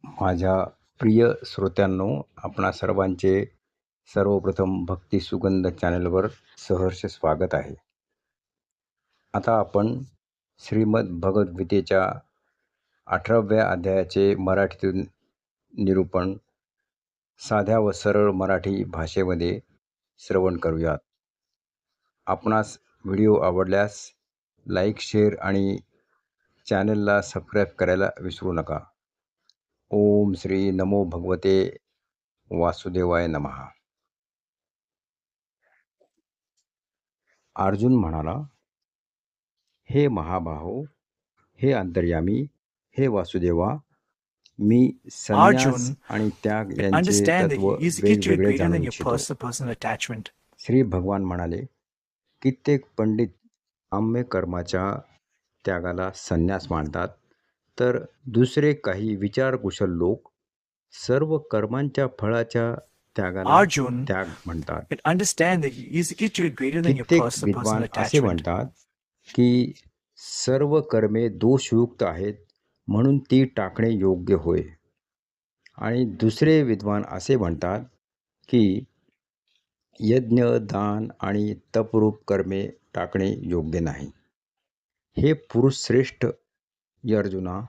माझ्या प्रिय श्रोत्यांनो, आपणा सर्वांचे सर्वप्रथम भक्ती सुगंध चॅनलवर सहर्ष स्वागत आहे. आता आपण श्रीमद भगवद्गीतेच्या 18व्या अध्यायाचे मराठीतून निरूपण साध्या व सरळ मराठी भाषेमध्ये श्रवण करूयात. आपणास व्हिडिओ आवडल्यास लाईक, शेअर आणि चॅनलला सबस्क्राईब करायला विसरू नका. ओम श्री नमो भगवते वासुदेवाय नमः. अर्जुन म्हणाला, हे महाबाहो, हे अंतर्यामी, हे वासुदेवा, मी संन्यास Arjun आणि त्याग could यांचे understand that तत्व he is वेगवेगळे greater जाणून than your इच्छितो. personal attachment. श्री भगवान म्हणाले, कित्येक पंडित काम्य कर्माच्या त्यागाला संन्यास मानतात, तर दुसरे काही विचारकुशल लोक सर्व कर्मांच्या फळाच्या त्यागाला Arjun त्याग म्हणतात. could understand that he is greater than your कित्येक personal विद्वान असे attachment. म्हणतात की सर्व कर्मे दोषयुक्त आहेत, म्हणून ती टाकणे योग्य होय. आणि दुसरे विद्वान असे म्हणतात की यज्ञ, दान आणि तपरूप कर्मे टाकणे योग्य नाही. हे पुरुष श्रेष्ठ अर्जुना,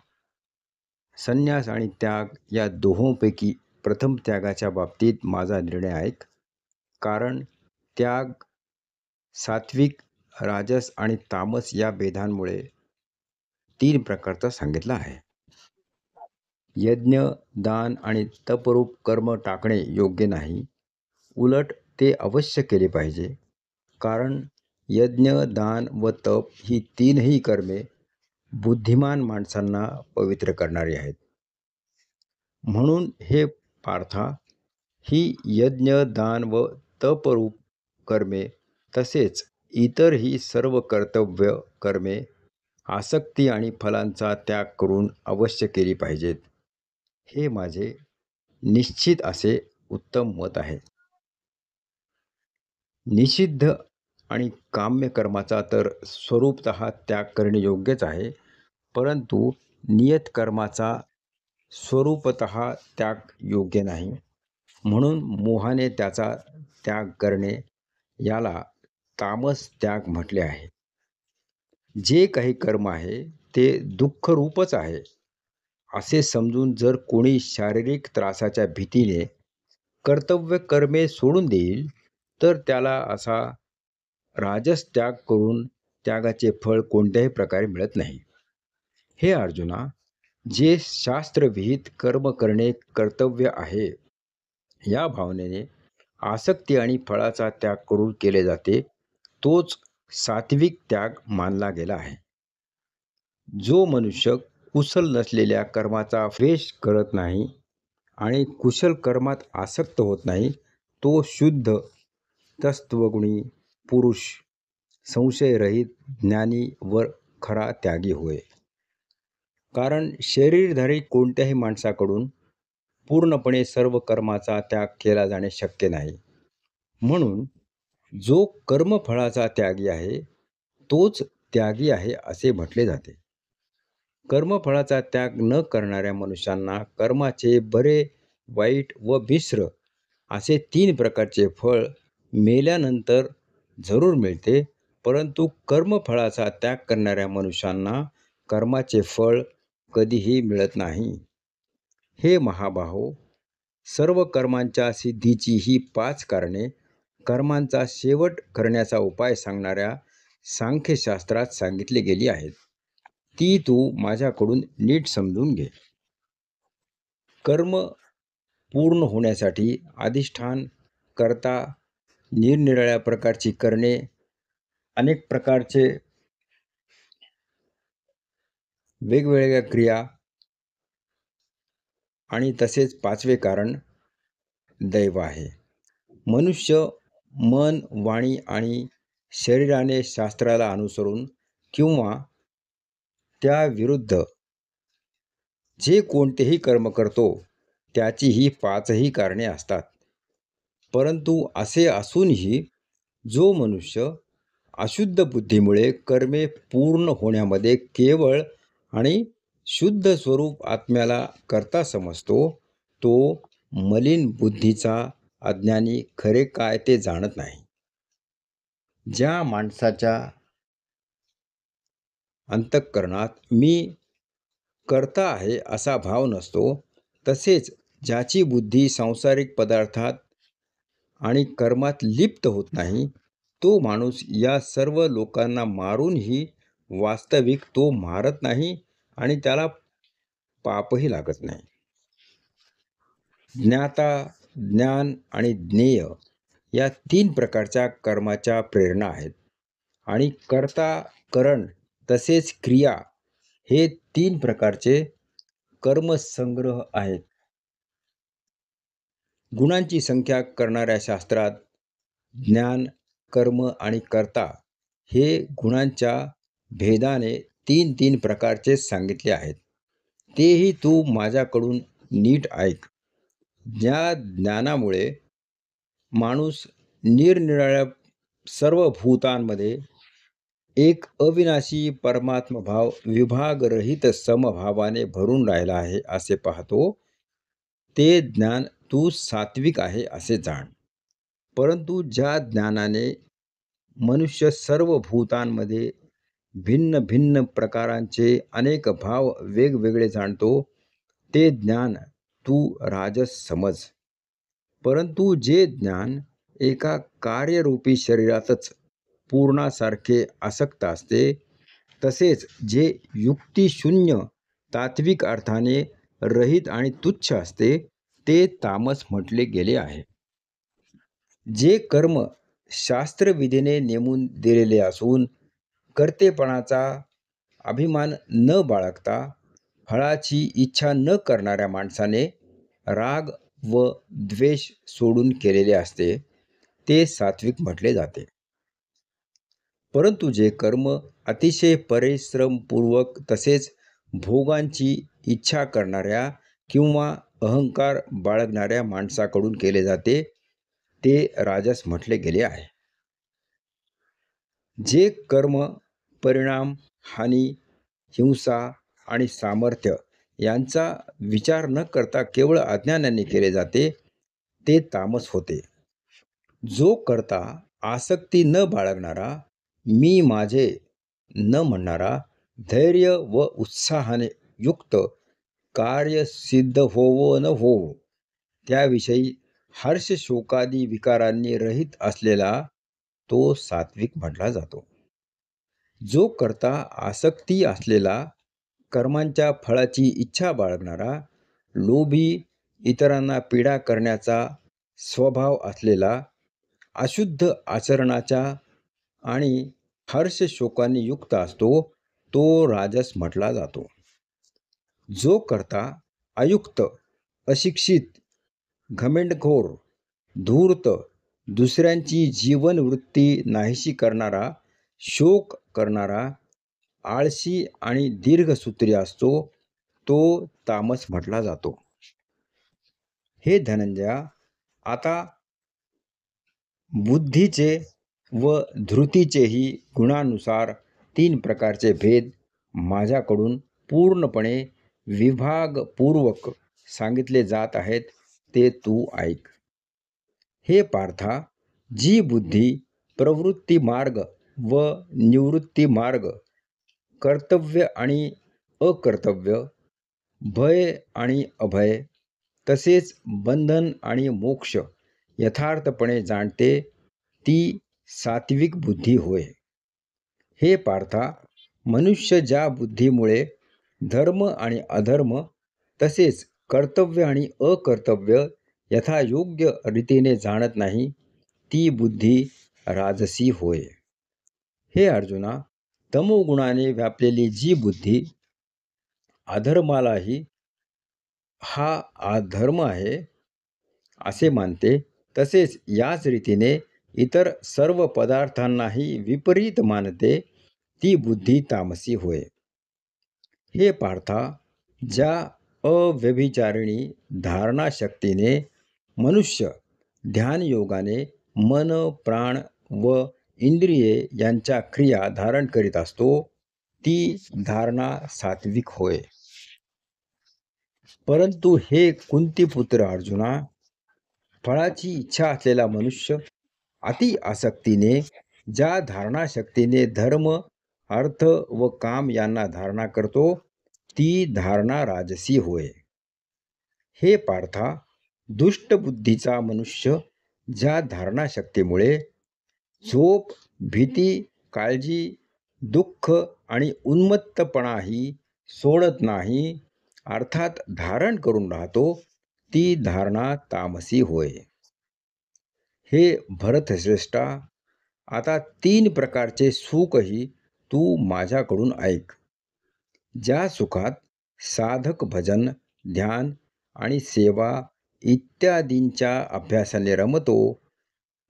संन्यास आणि त्याग या दोहोंपैकी प्रथम त्यागाच्या बाबतीत माझा निर्णय ऐक. कारण त्याग सात्विक, राजस आणि तामस या भेदांमुळे 3 प्रकारचा सांगितला आहे. यज्ञ, दान आणि तपरूप कर्म टाकणे योग्य नाही, उलट ते अवश्य केले पाहिजे. कारण यज्ञ, दान व तप ही 3ही कर्मे बुद्धिमान माणसांना पवित्र करणारी आहेत. म्हणून हे पार्था, ही यज्ञ, दान व तपरूप कर्मे तसेच इतर ही सर्व कर्तव्य कर्मे आसक्ती आणि फलांचा त्याग करून अवश्य केली पाहिजेत. हे माझे निश्चित असे उत्तम मत आहे. निषिद्ध आणि काम्य कर्माचा तर स्वरूपतः त्याग करणे योग्यच आहे, परंतु नियत कर्माचा स्वरूपतः त्याग योग्य नाही. म्हणून मोहाने त्याचा त्याग करणे याला तामस त्याग म्हटले आहे. जे काही कर्म आहे ते दुःखरूपच आहे असे समजून जर कोणी शारीरिक त्रासाच्या भीतीने कर्तव्य कर्मे सोडून देईल, तर त्याला असा राजस त्याग करून त्यागाचे फळ कोणत्याही प्रकारे मिळत नाही. हे अर्जुना, जे शास्त्रविहित कर्म करणे कर्तव्य आहे या भावनेने आसक्ती आणि फळाचा त्याग करून केले जाते, तोच सात्विक त्याग मानला गेला आहे. जो मनुष्य कुशल नसलेल्या कर्माचा द्वेष करत नाही आणि कुशल कर्मात आसक्त होत नाही, तो शुद्ध तत्त्वगुणी पुरुष, संशयरहित ज्ञानी व खरा त्यागी होय. कारण शरीरधारी कोणत्याही माणसाकडून पूर्णपणे सर्व कर्माचा त्याग केला जाणे शक्य नाही. म्हणून जो कर्मफळाचा त्यागी आहे तोच त्यागी आहे असे म्हटले जाते. कर्मफळाचा त्याग न करणाऱ्या मनुष्यांना कर्माचे बरे, वाईट व मिश्र असे 3 प्रकारचे फळ मेल्यानंतर जरूर मिळते, परंतु कर्मफळाचा त्याग करणाऱ्या मनुष्यांना कर्माचे फळ कधीही मिळत नाही. हे महाबाहो, सर्व कर्मांच्या सिद्धीची ही 5 कारणे कर्मांचा शेवट करण्याचा उपाय सांगणाऱ्या सांख्यशास्त्रात सांगितली गेली आहेत. ती तू माझ्याकडून नीट समजून घे. कर्म पूर्ण होण्यासाठी अधिष्ठान, कर्ता, निरनिराळ्या प्रकारची करणे, अनेक प्रकारचे वेगवेगळ्या क्रिया आणि तसेच 5वे कारण दैव आहे. मनुष्य मन, वाणी आणि शरीराने शास्त्राला अनुसरून किंवा त्या विरुद्ध जे कोणतेही कर्म करतो त्याची ही 5ही कारणे असतात. परंतु असे असूनही जो मनुष्य अशुद्ध बुद्धीमुळे कर्मे पूर्ण होण्यामध्ये केवळ आणि शुद्ध स्वरूप आत्म्याला कर्ता समजतो, तो मलिन बुद्धीचा अज्ञानी खरे काय ते जाणत नाही. ज्या माणसाच्या अंतःकरणात मी कर्ता आहे असा भाव नसतो, तसेच ज्याची बुद्धी सांसारिक पदार्थात आणि कर्मात लिप्त होत नाही, तो माणूस या सर्व लोकांना मारूनही वास्तविक तो मारत नाही आणि त्याला पापही लागत नाही. ज्ञाता, ज्ञान आणि ज्ञेय या 3 प्रकारच्या कर्माच्या प्रेरणा आहेत आणि कर्ता, करण तसेच क्रिया हे 3 प्रकारचे कर्मसंग्रह आहेत. गुणांची संख्या करणाऱ्या शास्त्रात ज्ञान, कर्म आणि कर्ता हे गुणांच्या भेदाने 3 प्रकारचे सांगितले आहेत. तेही तू माझ्याकडून नीट ऐक. ज्या ज्ञानामुळे माणूस निरनिराळ्या सर्व भूतांमध्ये एक अविनाशी परमात्मभाव विभागरहित समभावाने भरून राहिला आहे असे पाहतो, ते ज्ञान तू सात्विक आहे असे जाण. परंतु ज्या ज्ञानाने मनुष्य सर्व भूतांमध्ये भिन्न भिन्न प्रकारांचे अनेक भाव वेगवेगळे जाणतो, ते ज्ञान तू राजस समज. परंतु जे ज्ञान एका कार्यरूपी शरीरातच पूर्णासारखे आसक्त असते, तसेच जे युक्तिशून्य तात्विक अर्थाने रहित आणि तुच्छ असते, ते तामस म्हटले गेले आहे. जे कर्म शास्त्रविधीने नेमून दिलेले असून कर्तेपणाचा अभिमान न बाळगता फळाची इच्छा न करणाऱ्या माणसाने राग व द्वेष सोडून केलेले असते, ते सात्विक म्हटले जाते. परंतु जे कर्म अतिशय परिश्रमपूर्वक तसेच भोगांची इच्छा करणाऱ्या किंवा अहंकार बाळगणाऱ्या माणसाकडून केले जाते, ते राजस म्हटले गेले आहे. जे कर्म परिणाम, हानी, हिंसा आणि सामर्थ्य यांचा विचार न करता केवळ अज्ञानाने केले जाते, ते तामस होते. जो करता आसक्ती न बाळगणारा, मी माझे न म्हणणारा, धैर्य व उत्साहाने युक्त कार्य सिद्ध होवो न होवो त्याविषयी हर्ष शोकादी विकारांनी रहित असलेला, तो सात्विक म्हटला जातो. जो करता आसक्ती असलेला, कर्मांच्या फळाची इच्छा बाळगणारा, लोभी, इतरांना पीडा करण्याचा स्वभाव असलेला, अशुद्ध आचरणाचा आणि हर्ष शोकांनी युक्त असतो, तो राजस म्हटला जातो. जो करता अयुक्त, अशिक्षित, घमेंडखोर, धूर्त, दुसऱ्यांची जीवनवृत्ती नाहीशी करणारा, शोक करणारा, आळशी आणि दीर्घसूत्री असतो, तो तामस म्हटला जातो. हे धनंजया, आता बुद्धीचे व धृतीचेही गुणानुसार 3 प्रकारचे भेद माझ्याकडून पूर्णपणे विभागपूर्वक सांगितले जात आहेत, ते तू ऐक. हे पार्था, जी बुद्धी प्रवृत्ती मार्ग व निवृत्ती मार्ग, कर्तव्य आणि अकर्तव्य, भय आणि अभय, तसेच बंधन आणि मोक्ष यथार्थपणे जाणते, ती सात्विक बुद्धी होय. हे पार्था, मनुष्य ज्या बुद्धीमुळे धर्म आणि अधर्म तसेच कर्तव्य आणि अकर्तव्य यथायोग्य रीतीने जाणत नाही, ती बुद्धी राजसी होय. हे अर्जुना, तमोगुणाने व्यापलेली जी बुद्धी अधर्मालाही हा अधर्म आहे असे मानते, तसेच याच रीतीने इतर सर्व पदार्थांनाही विपरीत मानते, ती बुद्धी तामसी होय. हे पार्था, ज्या अव्यभिचारिणी धारणाशक्तीने मनुष्य ध्यानयोगाने मन, प्राण व इंद्रिये यांच्या क्रिया धारण करीत असतो, ती धारणा सात्विक होय. परंतु हे कुंतीपुत्र अर्जुना, फळाची इच्छा असलेला मनुष्य अति आसक्तीने ज्या धारणाशक्तीने धर्म, अर्थ व काम यांना धारणा करतो, ती धारणा राजसी होय. हे पार्था, दुष्ट बुद्धीचा मनुष्य ज्या धारणाशक्तीमुळे झोप, भीती, काळजी, दुःख आणि उन्मत्तपणाही सोडत नाही, अर्थात धारण करून राहतो, ती धारणा तामसी होय. हे भरतश्रेष्ठा, आता 3 प्रकारचे सुखही तू माझ्याकडून ऐक. ज्या सुखात साधक भजन, ध्यान आणि सेवा इत्यादींच्या अभ्यासाने रमतो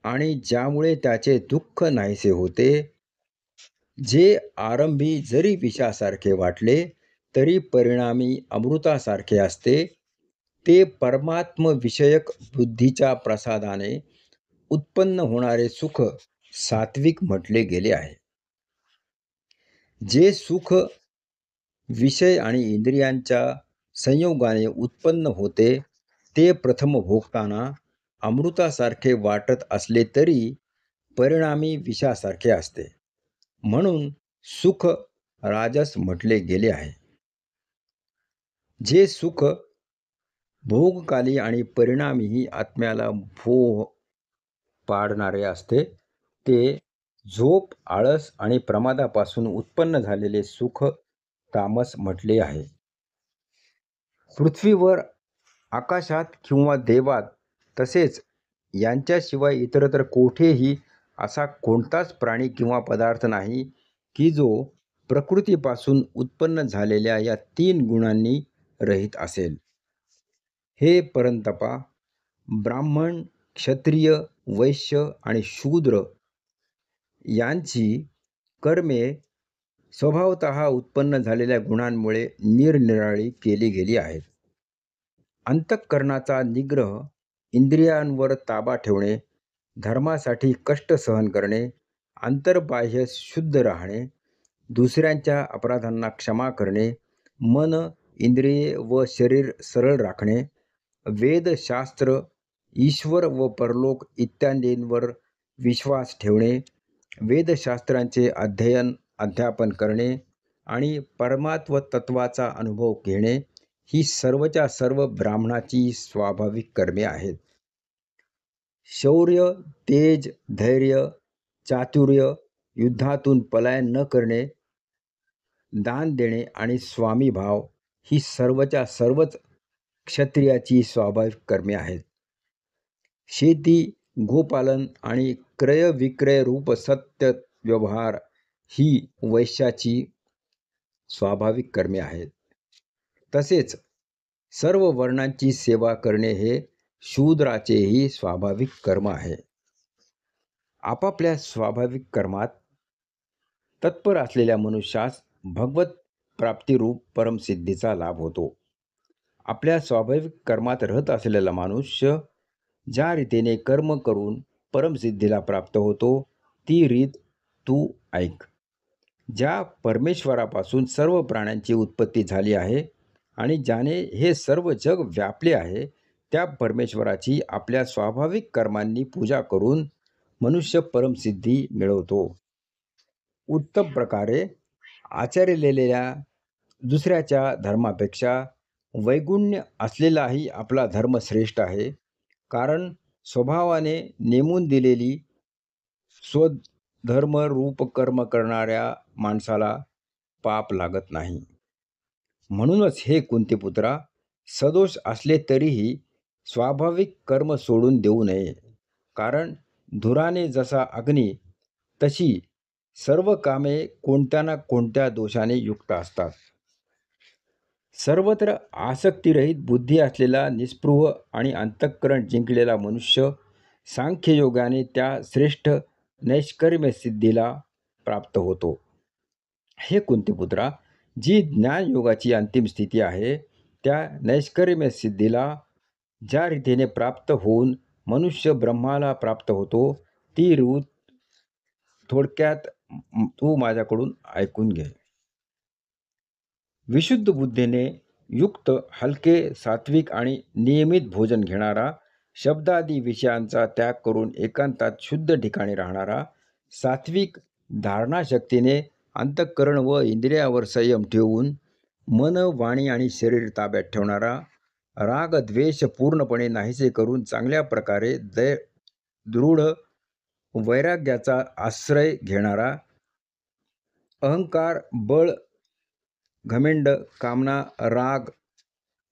आणि ज्यामुळे त्याचे दुःख नाहीसे होते, जे आरंभी जरी विषासारखे वाटले तरी परिणामी अमृतासारखे असते, ते परमात्मविषयक बुद्धीच्या प्रसादाने उत्पन्न होणारे सुख सात्विक म्हटले गेले आहे. जे सुख विषय आणि इंद्रियांच्या संयोगाने उत्पन्न होते, ते प्रथम भोगताना अमृतासारखे वाटत असले तरी परिणामी विषासारखे असते, म्हणून सुख राजस म्हटले गेले आहे. जे सुख भोगकाली आणि परिणामीही आत्म्याला भोग पाडणारे असते, ते झोप, आळस आणि प्रमादापासून उत्पन्न झालेले सुख तामस म्हटले आहे. पृथ्वीवर, आकाशात किंवा देवात, तसेच यांच्याशिवाय इतरत्र कोठेही असा कोणताच प्राणी किंवा पदार्थ नाही की जो प्रकृतीपासून उत्पन्न झालेल्या या 3 गुणांनी रहित असेल. हे परंतपा, ब्राह्मण, क्षत्रिय, वैश्य आणि शूद्र यांची कर्मे स्वभावतः उत्पन्न झालेल्या गुणांमुळे निरनिराळी केली गेली आहेत. अंतःकरणाचा निग्रह, इंद्रियांवर ताबा ठेवणे, धर्मासाठी कष्ट सहन करणे, अंतर्बाह्य शुद्ध राहणे, दुसऱ्यांच्या अपराधांना क्षमा करणे, मन, इंद्रिये व शरीर सरळ राखणे, वेदशास्त्र, ईश्वर व परलोक इत्यादींवर विश्वास ठेवणे, वेदशास्त्रांचे अध्ययन अध्यापन करणे आणि परमात्मतत्वाचा अनुभव घेणे, ही सर्वच्या सर्व ब्राह्मणाची स्वाभाविक कर्मे आहेत. शौर्य, तेज, धैर्य, चातुर्य, युद्धातून पलायन न करणे, दान देणे आणि स्वामीभाव ही सर्वच्या सर्वच क्षत्रियाची स्वाभाविक कर्मे आहेत. शेती, गोपालन आणि क्रय-विक्रय रूप सत्य व्यवहार ही वैश्याची स्वाभाविक कर्मे आहेत. तसेच सर्व वर्णांची सेवा करणे हे शूद्राचेही स्वाभाविक कर्म आहे. आपापल्या स्वाभाविक कर्मात तत्पर असलेल्या मनुष्यास भगवत प्राप्तिरूप परमसिद्धीचा लाभ होतो. आपल्या स्वाभाविक कर्मात रहित असलेला मनुष्य ज्या रीतीने कर्म करून परमसिद्धीला प्राप्त होतो, ती रीत तू ऐक. ज्या परमेश्वरापासून सर्व प्राण्यांची उत्पत्ती झाली आहे आणि ज्याने हे सर्व जग व्यापले आहे, त्या परमेश्वराची आपल्या स्वाभाविक कर्मांनी पूजा करून मनुष्य परमसिद्धी मिळवतो. उत्तम प्रकारे आचरलेल्या दुसऱ्याच्या धर्मापेक्षा वैगुण्य असलेलाही आपला धर्म श्रेष्ठ आहे, कारण स्वभावाने नेमून दिलेली स्वधर्मरूप कर्म करणाऱ्या माणसाला पाप लागत नाही. म्हणूनच हे कुंतीपुत्रा, सदोष असले तरीही स्वाभाविक कर्म सोडून देऊ नये, कारण धुराने जसा अग्नी, तशी सर्व कामे कोणत्या ना कोणत्या दोषाने युक्त असतात. सर्वत्र आसक्तिरहित बुद्धी असलेला निस्पृह आणि अंतःकरण जिंकलेला मनुष्य सांख्ययोगाने त्या श्रेष्ठ नैष्कर्म्य सिद्धीला प्राप्त होतो. हे कुंतीपुत्रा, जी ज्ञानयोगाची अंतिम स्थिती आहे, त्या नैष्कर्म्य सिद्धीला ज्या रीतीने प्राप्त होऊन मनुष्य ब्रह्माला प्राप्त होतो, ती रीत थोडक्यात तू माझ्याकडून ऐकून घे. विशुद्ध बुद्धीने युक्त हलके सात्विक आणि नियमित भोजन घेणारा, शब्दादी विषयांचा त्याग करून एकांतात शुद्ध ठिकाणी राहणारा, सात्विक धारणाशक्तीने अंतःकरण व इंद्रियावर संयम ठेवून मन, वाणी आणि शरीर ताब्यात ठेवणारा, राग द्वेष पूर्णपणे नाहीसे करून चांगल्या प्रकारे दृढ वैराग्याचा आश्रय घेणारा, अहंकार, बळ, घमेंड, कामना, राग,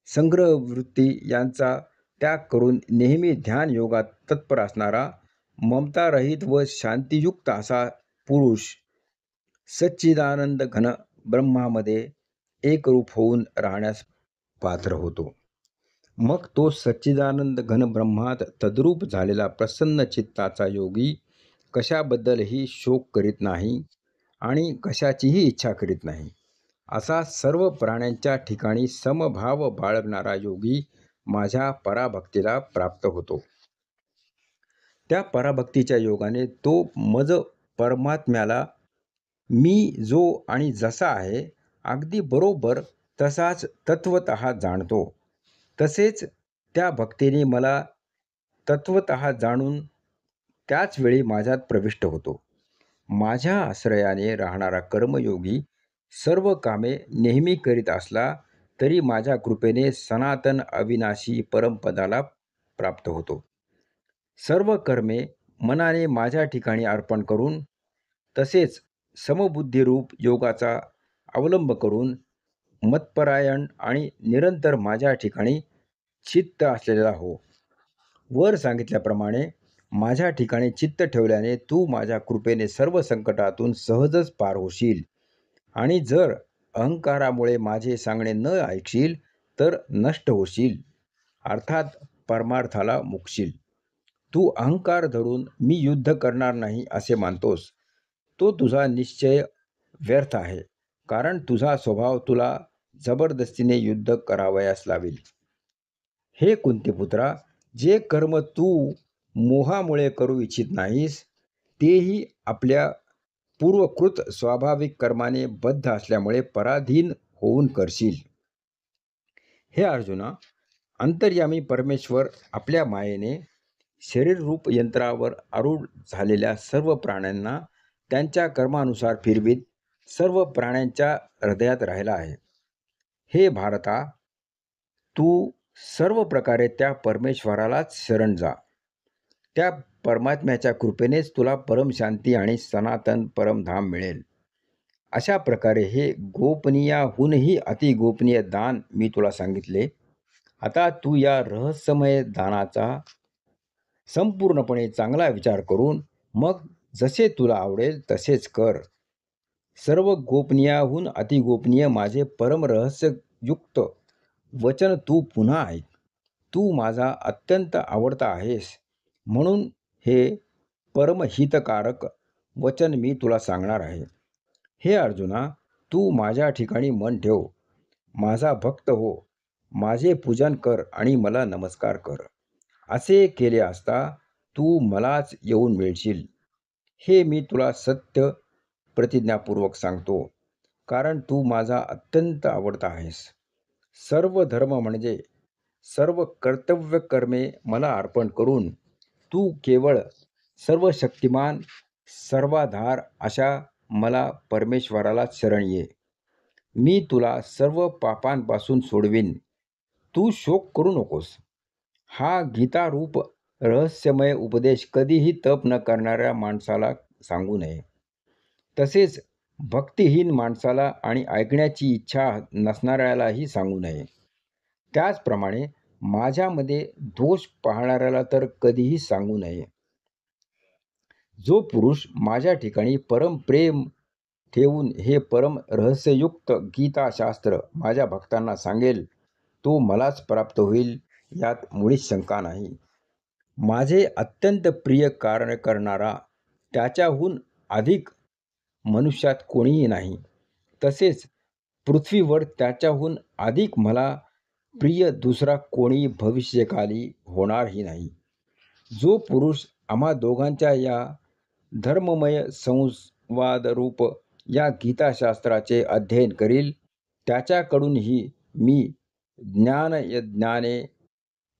संग्रहवृत्ती यांचा त्याग करून नेहमी ध्यान योगात तत्पर असणारा, ममतारहित व शांतियुक्त असा पुरुष सच्चिदानंद घन ब्रह्मामध्ये एकरूप होऊन राहण्यास पात्र होतो. मग तो सच्चिदानंद घन ब्रह्मात तद्रूप झालेला प्रसन्न चित्ताचा योगी कशाबद्दलही शोक करीत नाही आणि कशाचीही इच्छा करीत नाही, असा सर्व प्राण्यांच्या ठिकाणी समभाव बाळगणारा योगी माझ्या पराभक्तीला प्राप्त होतो. त्या पराभक्तीच्या योगाने तो मज परमात्म्याला मी जो आणि जसा आहे अगदी बरोबर तसाच तत्वतः जाणतो. तसेच त्या भक्तीने मला तत्वतः जाणून त्याच वेळी माझ्यात प्रविष्ट होतो. माझ्या आश्रयाने राहणारा कर्मयोगी सर्व कामे नेहमी करीत असला तरी माझ्या कृपेने सनातन अविनाशी परमपदाला प्राप्त होतो. सर्व कर्मे मनाने माझ्या ठिकाणी अर्पण करून तसेच समबुद्धिरूप योगाचा अवलंब करून मतपरायण आणि निरंतर माझ्या ठिकाणी चित्त असलेला हो. वर सांगितल्याप्रमाणे माझ्या ठिकाणी चित्त ठेवल्याने तू माझ्या कृपेने सर्व संकटातून सहजच पार होशील आणि जर अहंकारामुळे माझे सांगणे न ऐकशील तर नष्ट होशील, अर्थात परमार्थाला मुकशील. तू अहंकार धरून मी युद्ध करणार नाही असे मानतोस, तो तुझा निश्चय व्यर्थ आहे, कारण तुझा स्वभाव तुला जबरदस्तीने युद्ध करावयास लावेल. हे कुंतीपुत्रा, जे कर्म तू मोहामुळे करू इच्छित नाहीस तेही आपल्या पूर्वकृत स्वाभाविक कर्माने बद्ध असल्यामुळे पराधीन होऊन करशील. हे अर्जुना, अंतर्यामी परमेश्वर आपल्या मायेने शरीररूप यंत्रावर आरूढ झालेल्या सर्व प्राण्यांना त्यांच्या कर्मानुसार फिरवीत सर्व प्राण्यांच्या हृदयात राहिला आहे. हे भारता, तू सर्व प्रकारे त्या परमेश्वरालाच शरण जा. त्या परमात्म्याच्या कृपेनेच तुला परमशांती आणि सनातन परमधाम मिळेल. अशा प्रकारे हे गोपनीयाहूनही अतिगोपनीय दान मी तुला सांगितले. आता तू या रहस्यमय दानाचा संपूर्णपणे चांगला विचार करून मग जसे तुला आवडेल तसेच कर. सर्व गोपनीयाहून अतिगोपनीय माझे परमरहस्ययुक्त वचन तू पुन्हा ऐक. तू माझा अत्यंत आवडता आहेस, म्हणून हे परमहितकारक वचन मी तुला सांगणार आहे. हे अर्जुना, तू माझ्या ठिकाणी मन ठेव, माझा भक्त हो, माझे पूजन कर आणि मला नमस्कार कर. असे केले असता तू मलाच येऊन मिळशील. हे मी तुला सत्य प्रतिज्ञापूर्वक सांगतो, कारण तू माझा अत्यंत आवडता आहेस. सर्व धर्म म्हणजे सर्व कर्तव्य कर्मे मला अर्पण करून तू केवळ सर्व शक्तिमान सर्वाधार अशा मला परमेश्वरालाच शरण ये. मी तुला सर्व पापांपासून सोडवीन. तू शोक करू नकोस. हा गीतारूप रहस्यमय उपदेश कधीही तप न करणाऱ्या माणसाला सांगू नये. तसेच भक्तिहीन माणसाला आणि ऐकण्याची इच्छा नसणाऱ्यालाही सांगू नये. त्याचप्रमाणे माझ्यामध्ये दोष पाहणाऱ्याला तर कधीही सांगू नये. जो पुरुष माझ्या ठिकाणी परम प्रेम ठेवून हे परम रहस्ययुक्त गीताशास्त्र माझ्या भक्तांना सांगेल तो मलाच प्राप्त होईल, यात मुळीच शंका नाही. माझे अत्यंत प्रिय कार्य करणारा त्याच्याहून अधिक मनुष्यात कोणीही नाही. तसेच पृथ्वीवर त्याच्याहून अधिक मला प्रिय दुसरा कोणी भविष्यकाली होणारही नाही. जो पुरुष आम्हा दोघांच्या या धर्ममय संवादरूप या गीताशास्त्राचे अध्ययन करील त्याच्याकडूनही मी ज्ञानयज्ञाने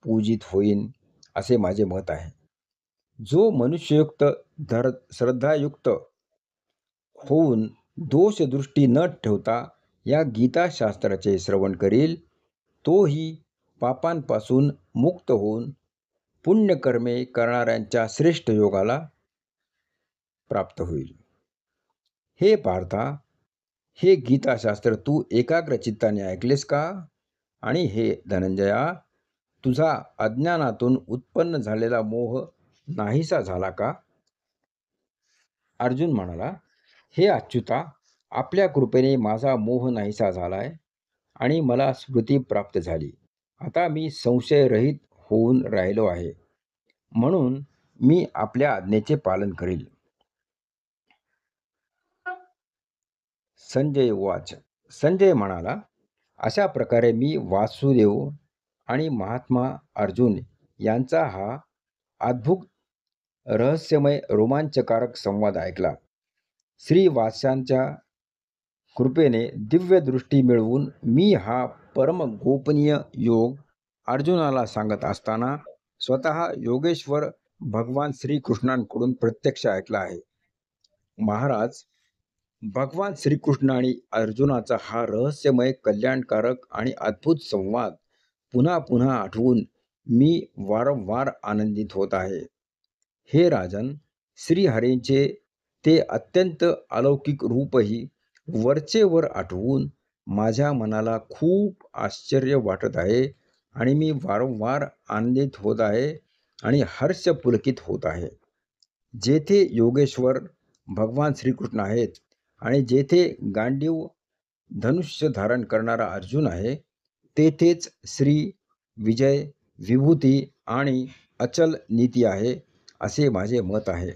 पूजित होईन असे माझे मत आहे. जो मनुष्ययुक्त श्रद्धायुक्त होऊन दोषदृष्टी न ठेवता या गीताशास्त्राचे श्रवण करील, तोही पापांपासून मुक्त होऊन पुण्यकर्मे करणाऱ्यांच्या श्रेष्ठ योगाला प्राप्त होईल. हे पार्था, हे गीताशास्त्र तू एकाग्र चित्ताने ऐकलेस का? आणि हे धनंजया, तुझा अज्ञानातून उत्पन्न झालेला मोह नाहीसा झाला का? अर्जुन म्हणाला, हे अच्युता, आपल्या कृपेने माझा मोह नाहीसा झालाय आणि मला स्मृती प्राप्त झाली. आता मी संशयरहित होऊन राहिलो आहे, म्हणून मी आपल्या आज्ञेचे पालन करील. संजय उवाच. संजय म्हणाला, अशा प्रकारे मी वासुदेव आणि महात्मा अर्जुन यांचा हा अद्भुत रहस्यमय रोमांचकारक संवाद ऐकला. श्री वात्स्यांच्या कृपेने दिव्य दृष्टी मिळवून मी हा परम गोपनीय योग अर्जुनाला सांगत असताना स्वतः योगेश्वर भगवान श्रीकृष्णांकडून प्रत्यक्ष ऐकला आहे. महाराज, भगवान श्रीकृष्ण आणि अर्जुनाचा हा रहस्यमय, कल्याणकारक आणि अद्भुत संवाद पुन्हा पुन्हा आठवून मी वारंवार आनंदित होत आहे. हे राजन, श्रीहरींचे ते अत्यंत अलौकिक रूपही वरचेवर आठवून माझ्या मनाला खूप आश्चर्य वाटत आहे आणि मी वारंवार आनंदित होत आहे आणि हर्ष पुलकित होत आहे. जेथे योगेश्वर भगवान श्रीकृष्ण आहेत आणि जेथे गांडीव धनुष्य धारण करणारा अर्जुन आहे, तेथेच श्री विजय, विभूती आणि अचल नीती आहे असे माझे मत आहे.